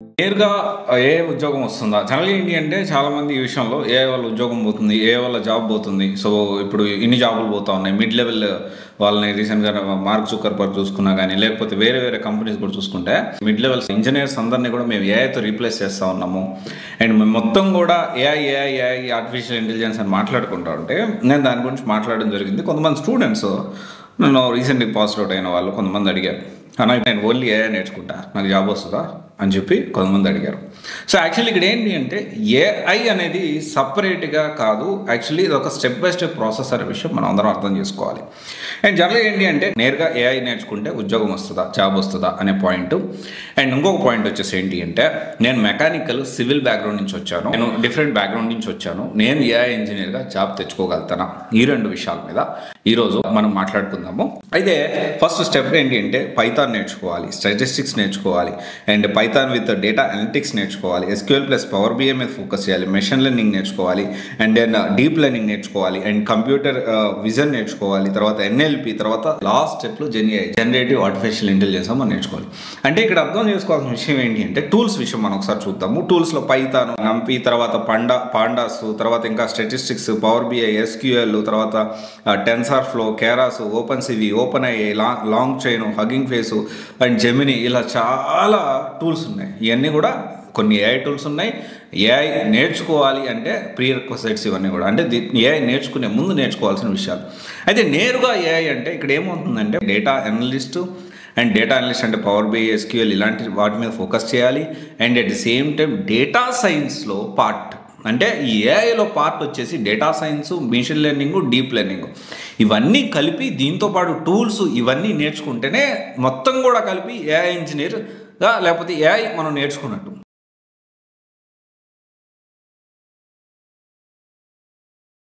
నేరుగా ఏ ఉద్యోగం వస్తుందా? జనరల్‌గా ఏంటి అంటే చాలామంది ఈ విషయంలో ఏఐ వల్ల ఉద్యోగం పోతుంది. ఏఐ వల్ల జాబ్ పోతుంది. సో, ఇప్పుడు ఇన్ని జాబులు పోతా ఉన్నాయి. మిడ్ లెవెల్ వాళ్ళని రీసెంట్‌గా మార్క్ జుకర్బర్గ్ చూసుకున్నా గానీ, లేకపోతే వేరే వేరే కంపెనీస్ కూడా చూసుకుంటే మిడ్ లెవెల్స్ ఇంజినీర్స్ అందరిని కూడా మేము ఏఐతో రీప్లేస్ చేస్తా ఉన్నాము. అండ్ మేము మొత్తం కూడా ఏఐ ఆర్టిఫిషియల్ ఇంటెలిజెన్స్ అని మాట్లాడుకుంటా ఉంటే నేను దాని గురించి మాట్లాడడం జరిగింది. కొంతమంది స్టూడెంట్స్ నన్ను రీసెంట్‌గా పాస్డ్ అవుట్ అయిన వాళ్ళు కొంతమంది అడిగారు. అన్న నేను ఓన్లీ ఏఐ నేర్చుకుంటా. నాకు జాబ్ వస్తదా? అని చెప్పి కొంతమంది అడిగారు. సో యాక్చువల్లీ ఇక్కడ ఏంటి అంటే ఏఐ అనేది సపరేట్గా కాదు. యాక్చువల్లీ ఇది ఒక స్టెప్ బై స్టెప్ ప్రాసెస్ అనే విషయం మనం అందరం అర్థం చేసుకోవాలి. అండ్ జనరల్గా ఏంటి అంటే నేరుగా ఏఐ నేర్చుకుంటే ఉద్యోగం వస్తుందా, జాబ్ వస్తుందా అనే పాయింట్. అండ్ ఇంకొక పాయింట్ వచ్చేసి ఏంటి అంటే నేను మెకానికల్ సివిల్ బ్యాక్గ్రౌండ్ నుంచి వచ్చాను. నేను డిఫరెంట్ బ్యాక్గ్రౌండ్ నుంచి వచ్చాను. నేను ఏఐ ఇంజనీర్గా జాబ్ తెచ్చుకోగలుగుతానా? ఈ రెండు విషయాల మీద ఈరోజు మనం మాట్లాడుకుందాము. అయితే ఫస్ట్ స్టెప్ ఏంటి అంటే పైథాన్ నేర్చుకోవాలి, స్టాటిస్టిక్స్ నేర్చుకోవాలి, and Python with data analytics నేర్చుకోవాలి, SQL ప్లస్ పవర్ BI మీద ఫోకస్ చేయాలి, మెషిన్ లెర్నింగ్ నేర్చుకోవాలి, అండ్ దెన్ డీప్ లెర్నింగ్ నేర్చుకోవాలి, అండ్ కంప్యూటర్ విజన్ నేర్చుకోవాలి, తర్వాత NLP, తర్వాత లాస్ట్ స్టెప్లో జనరేటివ్ ఆర్టిఫిషియల్ ఇంటెలిజెన్స్ మనం నేర్చుకోవాలి. అంటే ఇక్కడ అర్థం చేసుకోవాల్సిన విషయం ఏంటి అంటే టూల్స్ విషయం మనం ఒకసారి చూద్దాము. టూల్స్లో పైథాన్, NumPy, తర్వాత పాండాస్, తర్వాత ఇంకా స్టాటిస్టిక్స్, పవర్ BI, SQL, తర్వాత TensorFlow, Keras, OpenCV, OpenAI, LangChain, Hugging Face and Gemini, ఇలా చాలా టూల్స్ ఉన్నాయి. ఇవన్నీ కూడా కొన్ని ఏఐ టూల్స్ ఉన్నాయి. ఏఐ నేర్చుకోవాలి అంటే ప్రీ రిక్వెసైట్స్ ఇవన్నీ కూడా అంటే ఏఐ నేర్చుకునే ముందు నేర్చుకోవాల్సిన విషయాలు. అయితే నేరుగా ఏఐ అంటే ఇక్కడ ఏమవుతుందంటే డేటా అనలిస్ట్ అంటే పవర్ BI, SQL ఇలాంటి వాటి మీద ఫోకస్ చేయాలి. And at the same time data సైన్స్లో పార్ట్ అంటే ఈ ఏఐలో పార్ట్ వచ్చేసి data science, machine learning, deep learning ఇవన్నీ కలిపి దీంతోపాటు టూల్స్ ఇవన్నీ నేర్చుకుంటేనే మొత్తం కూడా కలిపి ఏఐ ఇంజనీర్గా లేకపోతే ఏఐ మనం నేర్చుకున్నట్టు.